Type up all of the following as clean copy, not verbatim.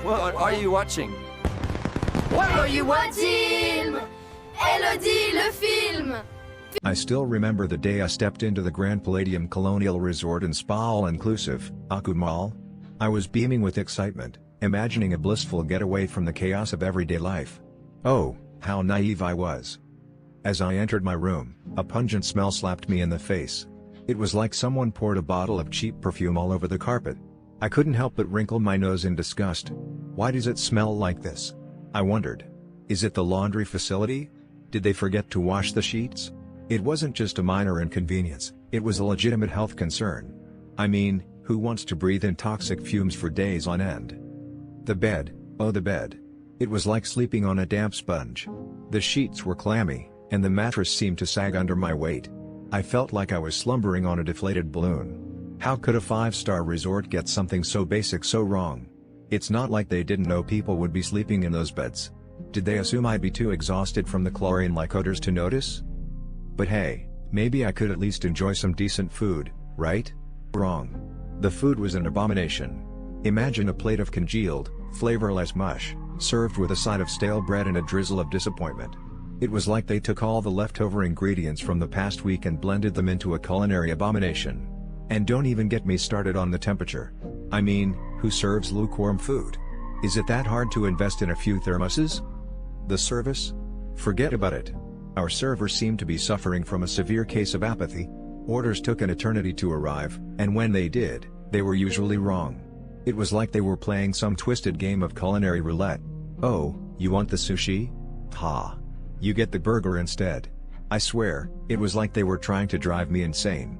What are you watching? What are you watching? Elodie, le film! I still remember the day I stepped into the Grand Palladium Colonial Resort and Spa all-inclusive, Akumal. I was beaming with excitement, imagining a blissful getaway from the chaos of everyday life. Oh, how naive I was. As I entered my room, a pungent smell slapped me in the face. It was like someone poured a bottle of cheap perfume all over the carpet. I couldn't help but wrinkle my nose in disgust. Why does it smell like this? I wondered. Is it the laundry facility? Did they forget to wash the sheets? It wasn't just a minor inconvenience, it was a legitimate health concern. I mean, who wants to breathe in toxic fumes for days on end? The bed, oh the bed. It was like sleeping on a damp sponge. The sheets were clammy, and the mattress seemed to sag under my weight. I felt like I was slumbering on a deflated balloon. How could a 5-star resort get something so basic so wrong? It's not like they didn't know people would be sleeping in those beds. Did they assume I'd be too exhausted from the chlorine-like odors to notice? But hey, maybe I could at least enjoy some decent food, right? Wrong. The food was an abomination. Imagine a plate of congealed, flavorless mush, served with a side of stale bread and a drizzle of disappointment. It was like they took all the leftover ingredients from the past week and blended them into a culinary abomination. And don't even get me started on the temperature. I mean, who serves lukewarm food? Is it that hard to invest in a few thermoses? The service? Forget about it. Our servers seemed to be suffering from a severe case of apathy. Orders took an eternity to arrive, and when they did, they were usually wrong. It was like they were playing some twisted game of culinary roulette. Oh, you want the sushi? Ha! You get the burger instead. I swear, it was like they were trying to drive me insane.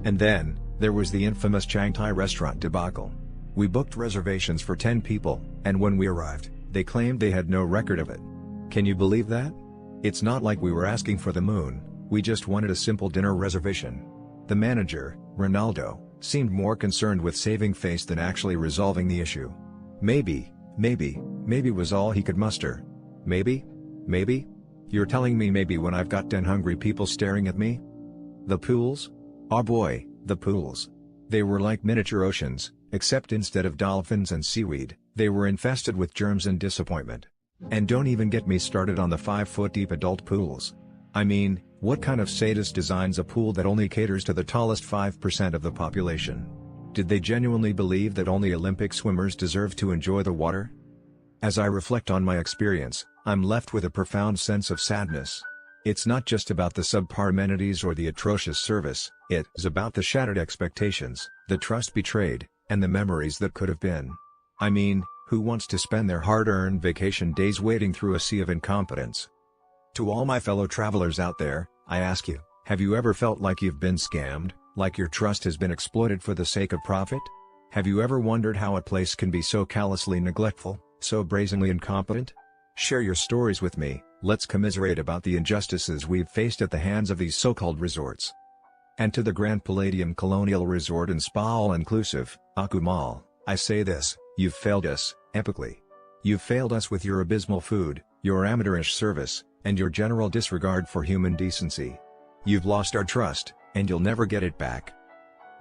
And then, there was the infamous Chiang Thai restaurant debacle. We booked reservations for 10 people, and when we arrived, they claimed they had no record of it. Can you believe that? It's not like we were asking for the moon, we just wanted a simple dinner reservation. The manager, Ronaldo, seemed more concerned with saving face than actually resolving the issue. Maybe was all he could muster. Maybe? You're telling me maybe when I've got 10 hungry people staring at me? The pools? Oh boy, the pools. They were like miniature oceans, except instead of dolphins and seaweed, they were infested with germs and disappointment. And don't even get me started on the 5-foot-deep adult pools. I mean, what kind of sadist designs a pool that only caters to the tallest 5% of the population? Did they genuinely believe that only Olympic swimmers deserve to enjoy the water? As I reflect on my experience, I'm left with a profound sense of sadness. It's not just about the subpar amenities or the atrocious service, it's about the shattered expectations, the trust betrayed, and the memories that could have been. I mean, who wants to spend their hard-earned vacation days wading through a sea of incompetence? To all my fellow travelers out there, I ask you, have you ever felt like you've been scammed, like your trust has been exploited for the sake of profit? Have you ever wondered how a place can be so callously neglectful, so brazenly incompetent? Share your stories with me, let's commiserate about the injustices we've faced at the hands of these so-called resorts. And to the Grand Palladium Colonial Resort and Spa all-inclusive, Akumal, I say this, you've failed us, epically. You've failed us with your abysmal food, your amateurish service, and your general disregard for human decency. You've lost our trust, and you'll never get it back.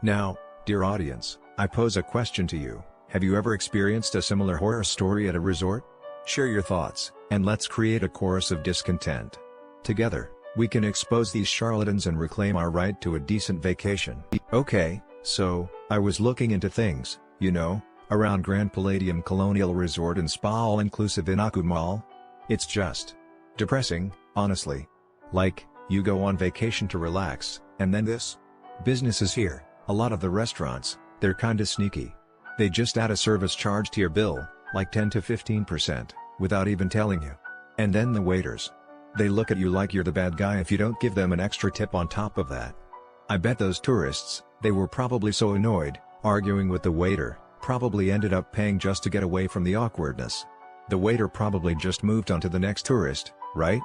Now, dear audience, I pose a question to you, have you ever experienced a similar horror story at a resort? Share your thoughts, and let's create a chorus of discontent. Together, we can expose these charlatans and reclaim our right to a decent vacation. Okay, so, I was looking into things, you know, around Grand Palladium Colonial Resort and Spa all-inclusive in Akumal. It's just depressing, honestly. Like, you go on vacation to relax, and then this? Business is here. A lot of the restaurants, they're kinda sneaky. They just add a service charge to your bill, like 10 to 15%, without even telling you. And then the waiters. They look at you like you're the bad guy if you don't give them an extra tip on top of that. I bet those tourists, they were probably so annoyed, arguing with the waiter, probably ended up paying just to get away from the awkwardness. The waiter probably just moved on to the next tourist, right?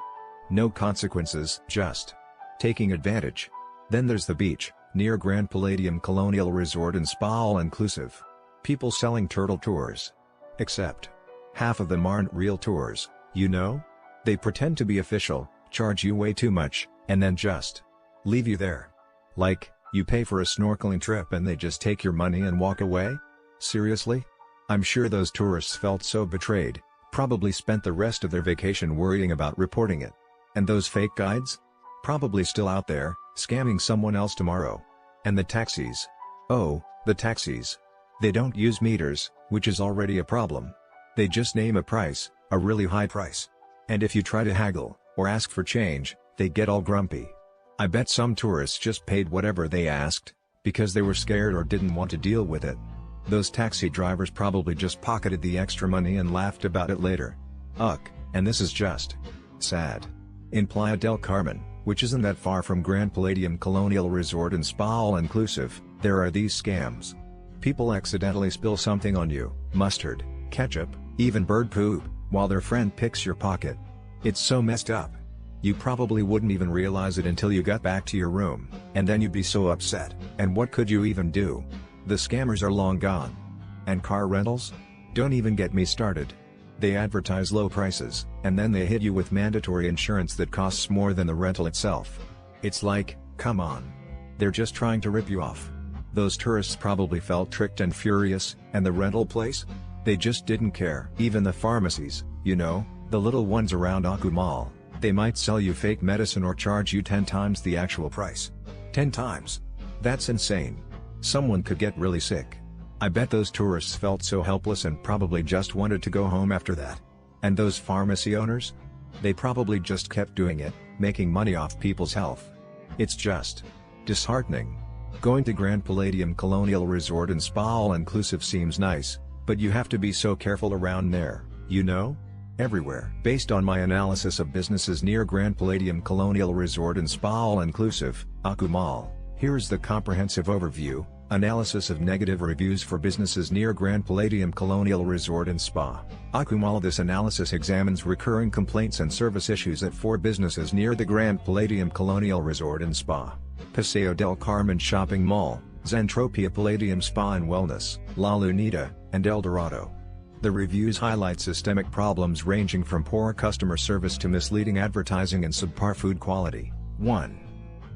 No consequences, just taking advantage. Then there's the beach, near Grand Palladium Colonial Resort and Spa all-inclusive. People selling turtle tours. Except, half of them aren't real tours, you know? They pretend to be official, charge you way too much, and then just leave you there. Like, you pay for a snorkeling trip and they just take your money and walk away? Seriously? I'm sure those tourists felt so betrayed, probably spent the rest of their vacation worrying about reporting it. And those fake guides? Probably still out there, scamming someone else tomorrow. And the taxis. Oh, the taxis. They don't use meters, which is already a problem. They just name a price, a really high price. And if you try to haggle, or ask for change, they get all grumpy. I bet some tourists just paid whatever they asked, because they were scared or didn't want to deal with it. Those taxi drivers probably just pocketed the extra money and laughed about it later. Ugh, and this is just sad. In Playa del Carmen, which isn't that far from Grand Palladium Colonial Resort and Spa all-inclusive, there are these scams. People accidentally spill something on you, mustard, ketchup, even bird poop, while their friend picks your pocket. It's so messed up. You probably wouldn't even realize it until you got back to your room, and then you'd be so upset, and what could you even do? The scammers are long gone. And car rentals? Don't even get me started. They advertise low prices, and then they hit you with mandatory insurance that costs more than the rental itself. It's like, come on. They're just trying to rip you off. Those tourists probably felt tricked and furious, and the rental place? They just didn't care. Even the pharmacies, you know, the little ones around Akumal, they might sell you fake medicine or charge you 10 times the actual price. 10 times? That's insane. Someone could get really sick. I bet those tourists felt so helpless and probably just wanted to go home after that. And those pharmacy owners? They probably just kept doing it, making money off people's health. It's just disheartening. Going to Grand Palladium Colonial Resort and Spa all-inclusive seems nice, but you have to be so careful around there, you know? Everywhere. Based on my analysis of businesses near Grand Palladium Colonial Resort and Spa all-inclusive, Akumal, here's the comprehensive overview. Analysis of negative reviews for businesses near Grand Palladium Colonial Resort and Spa. Akumal. This analysis examines recurring complaints and service issues at 4 businesses near the Grand Palladium Colonial Resort and Spa: Paseo del Carmen Shopping Mall, Zentropia Palladium Spa and Wellness, La Lunita, and El Dorado. The reviews highlight systemic problems ranging from poor customer service to misleading advertising and subpar food quality. 1.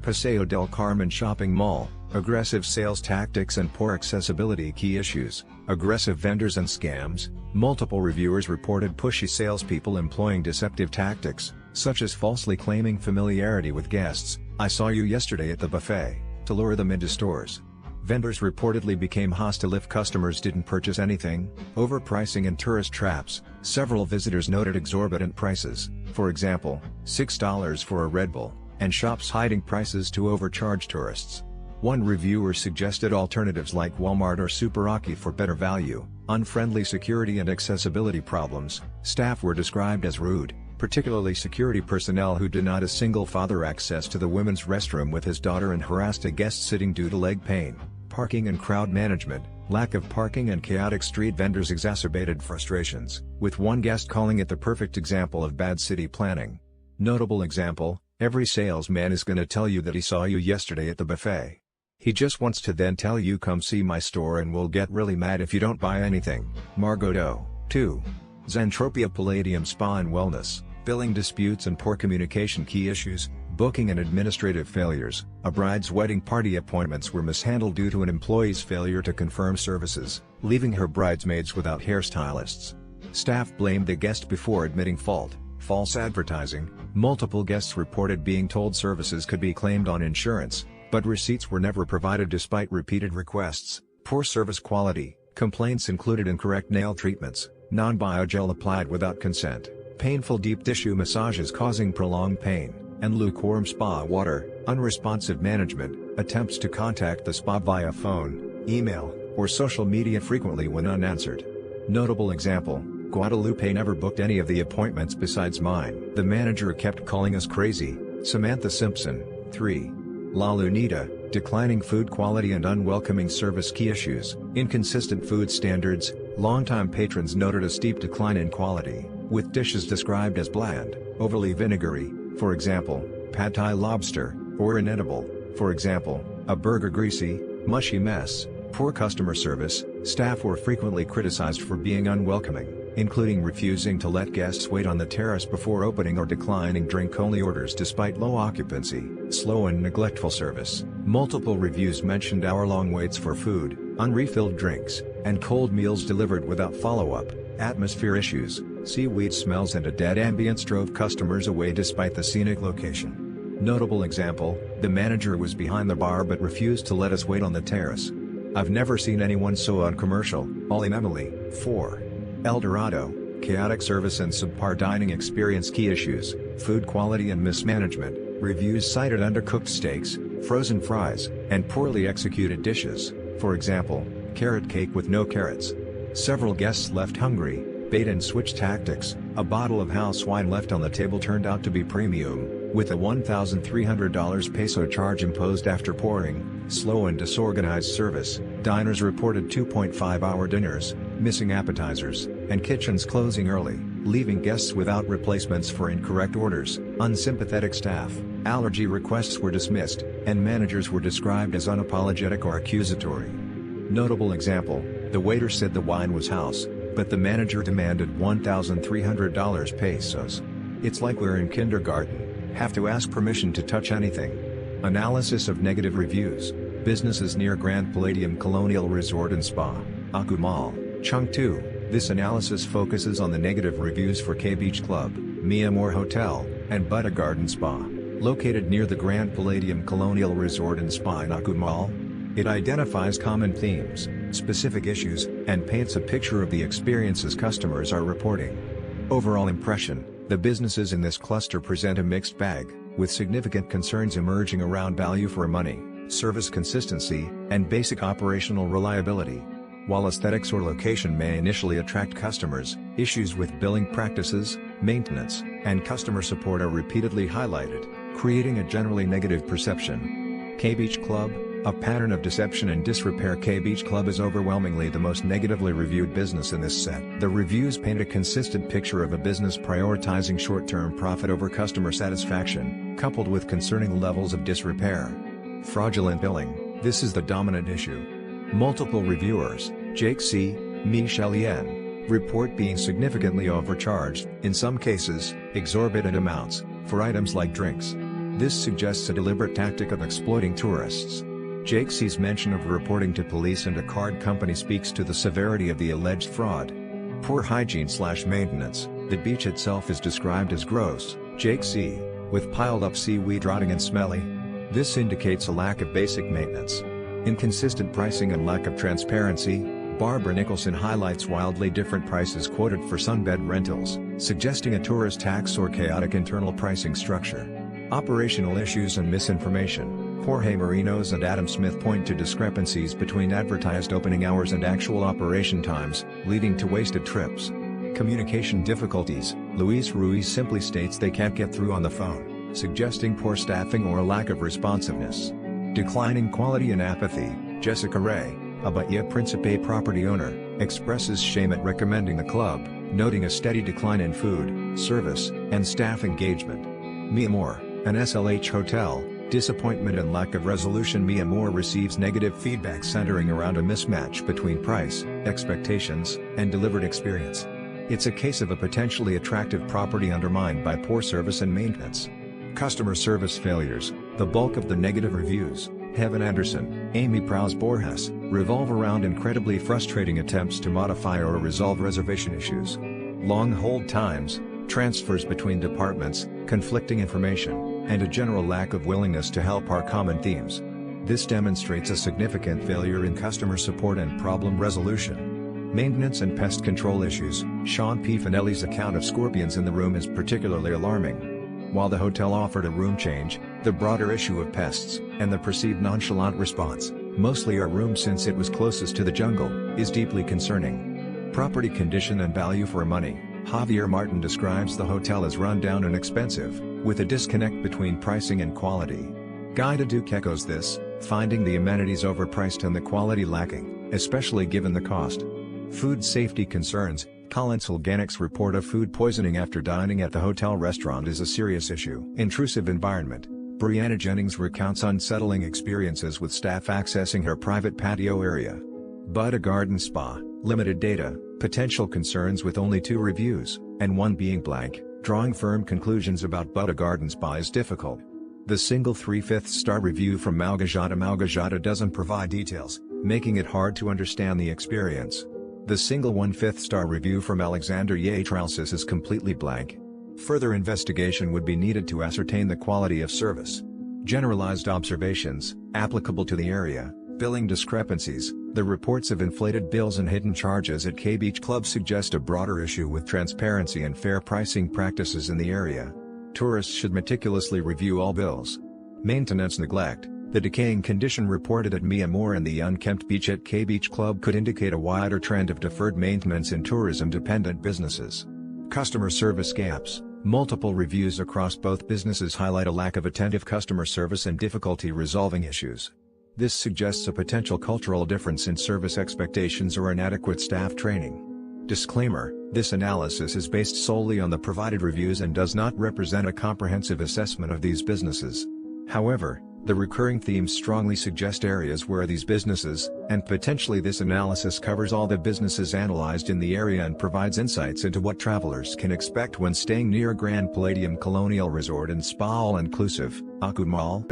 Paseo del Carmen Shopping Mall, aggressive sales tactics and poor accessibility. Key issues: aggressive vendors and scams. Multiple reviewers reported pushy salespeople employing deceptive tactics, such as falsely claiming familiarity with guests, "I saw you yesterday at the buffet," to lure them into stores. Vendors reportedly became hostile if customers didn't purchase anything. Overpricing and tourist traps. Several visitors noted exorbitant prices, for example, $6 for a Red Bull, and shops hiding prices to overcharge tourists. One reviewer suggested alternatives like Walmart or Superaki for better value. Unfriendly security and accessibility problems. Staff were described as rude, particularly security personnel who denied a single father access to the women's restroom with his daughter and harassed a guest sitting due to leg pain. Parking and crowd management. Lack of parking and chaotic street vendors exacerbated frustrations, with one guest calling it the perfect example of bad city planning. Notable example: every salesman is gonna tell you that he saw you yesterday at the buffet. He just wants to then tell you, "Come see my store and we'll get really mad if you don't buy anything." Margoto. 2. Zentropia Palladium Spa and Wellness, billing disputes and poor communication. Key issues: booking and administrative failures. A bride's wedding party appointments were mishandled due to an employee's failure to confirm services, leaving her bridesmaids without hairstylists. Staff blamed the guest before admitting fault. False advertising. Multiple guests reported being told services could be claimed on insurance, but receipts were never provided despite repeated requests. Poor service quality. Complaints included incorrect nail treatments, non-biogel applied without consent, painful deep tissue massages causing prolonged pain, and lukewarm spa water. Unresponsive management. Attempts to contact the spa via phone, email, or social media frequently went unanswered. Notable example: Guadalupe never booked any of the appointments besides mine. The manager kept calling us crazy. Samantha Simpson. 3. La Lunita. Declining food quality and unwelcoming service. Key issues: inconsistent food standards. Longtime patrons noted a steep decline in quality, with dishes described as bland, overly vinegary, for example, pad thai lobster, or inedible, for example, a burger greasy, mushy mess. Poor customer service. Staff were frequently criticized for being unwelcoming, including refusing to let guests wait on the terrace before opening or declining drink-only orders despite low occupancy. Slow and neglectful service. Multiple reviews mentioned hour-long waits for food, unrefilled drinks, and cold meals delivered without follow-up. Atmosphere issues, seaweed smells and a dead ambience drove customers away despite the scenic location. Notable example, the manager was behind the bar but refused to let us wait on the terrace. I've never seen anyone so uncommercial. All in Emily. 4. El Dorado, chaotic service and subpar dining experience. Key issues, food quality and mismanagement. Reviews cited undercooked steaks, frozen fries, and poorly executed dishes, for example, carrot cake with no carrots. Several guests left hungry. Bait and switch tactics. A bottle of house wine left on the table turned out to be premium, with a $1,300 peso charge imposed after pouring. Slow and disorganized service. Diners reported 2.5-hour dinners, missing appetizers, and kitchens closing early, leaving guests without replacements for incorrect orders. Unsympathetic staff. Allergy requests were dismissed, and managers were described as unapologetic or accusatory. Notable example, the waiter said the wine was house, but the manager demanded $1,300 pesos. It's like we're in kindergarten, have to ask permission to touch anything. Analysis of negative reviews. Businesses near Grand Palladium Colonial Resort and Spa, Akumal, Chengdu. This analysis focuses on the negative reviews for K Beach Club, Mi Amor Hotel, and Buddha Garden Spa, located near the Grand Palladium Colonial Resort and Spa in Akumal. It identifies common themes, specific issues, and paints a picture of the experiences customers are reporting. Overall impression, the businesses in this cluster present a mixed bag, with significant concerns emerging around value for money, service consistency, and basic operational reliability. While aesthetics or location may initially attract customers, issues with billing practices, maintenance, and customer support are repeatedly highlighted, creating a generally negative perception. K Beach Club, a pattern of deception and disrepair. K Beach Club is overwhelmingly the most negatively reviewed business in this set. The reviews paint a consistent picture of a business prioritizing short-term profit over customer satisfaction, coupled with concerning levels of disrepair. Fraudulent billing, this is the dominant issue. Multiple reviewers, Jake C., Michelle Yen, report being significantly overcharged, in some cases, exorbitant amounts, for items like drinks. This suggests a deliberate tactic of exploiting tourists. Jake C.'s mention of reporting to police and a card company speaks to the severity of the alleged fraud. Poor hygiene/maintenance, the beach itself is described as gross, Jake C., with piled-up seaweed rotting and smelly. This indicates a lack of basic maintenance. Inconsistent pricing and lack of transparency. Barbara Nicholson highlights wildly different prices quoted for sunbed rentals, suggesting a tourist tax or chaotic internal pricing structure. Operational issues and misinformation. Jorge Marinos and Adam Smith point to discrepancies between advertised opening hours and actual operation times, leading to wasted trips. Communication difficulties. Luis Ruiz simply states they can't get through on the phone, suggesting poor staffing or a lack of responsiveness. Declining quality and apathy. Jessica Ray, a Bahia Principe property owner, expresses shame at recommending the club, noting a steady decline in food, service, and staff engagement. Mi Amor, an SLH hotel, disappointment and lack of resolution. Mi Amor receives negative feedback centering around a mismatch between price, expectations, and delivered experience. It's a case of a potentially attractive property undermined by poor service and maintenance. Customer service failures. The bulk of the negative reviews, Heaven Anderson, Amy Prowse Borjas, revolve around incredibly frustrating attempts to modify or resolve reservation issues. Long hold times, transfers between departments, conflicting information, and a general lack of willingness to help are common themes. This demonstrates a significant failure in customer support and problem resolution. Maintenance and pest control issues. Sean P. Finelli's account of scorpions in the room is particularly alarming. While the hotel offered a room change, the broader issue of pests, and the perceived nonchalant response, mostly our room since it was closest to the jungle, is deeply concerning. Property condition and value for money. Javier Martin describes the hotel as run-down and expensive, with a disconnect between pricing and quality. Guy Duke echoes this, finding the amenities overpriced and the quality lacking, especially given the cost. Food safety concerns. Collins Organics report of food poisoning after dining at the hotel restaurant is a serious issue. Intrusive environment. Brianna Jennings recounts unsettling experiences with staff accessing her private patio area. Buddha Garden Spa, limited data, potential concerns with only 2 reviews, and one being blank. Drawing firm conclusions about Buddha Garden Spa is difficult. The single 3/5 star review from Malgorzata doesn't provide details, making it hard to understand the experience. The single 1/5 star review from Alexander Yatralsis is completely blank. Further investigation would be needed to ascertain the quality of service. Generalized observations, applicable to the area, billing discrepancies, the reports of inflated bills and hidden charges at K Beach Club suggest a broader issue with transparency and fair pricing practices in the area. Tourists should meticulously review all bills. Maintenance neglect. The decaying condition reported at Mia Moore and the unkempt beach at K Beach Club could indicate a wider trend of deferred maintenance in tourism-dependent businesses. Customer service gaps. Multiple reviews across both businesses highlight a lack of attentive customer service and difficulty resolving issues. This suggests a potential cultural difference in service expectations or inadequate staff training. Disclaimer: this analysis is based solely on the provided reviews and does not represent a comprehensive assessment of these businesses. However, the recurring themes strongly suggest areas where these businesses, and potentially this analysis covers all the businesses analyzed in the area and provides insights into what travelers can expect when staying near Grand Palladium Colonial Resort and Spa all-inclusive, Akumal.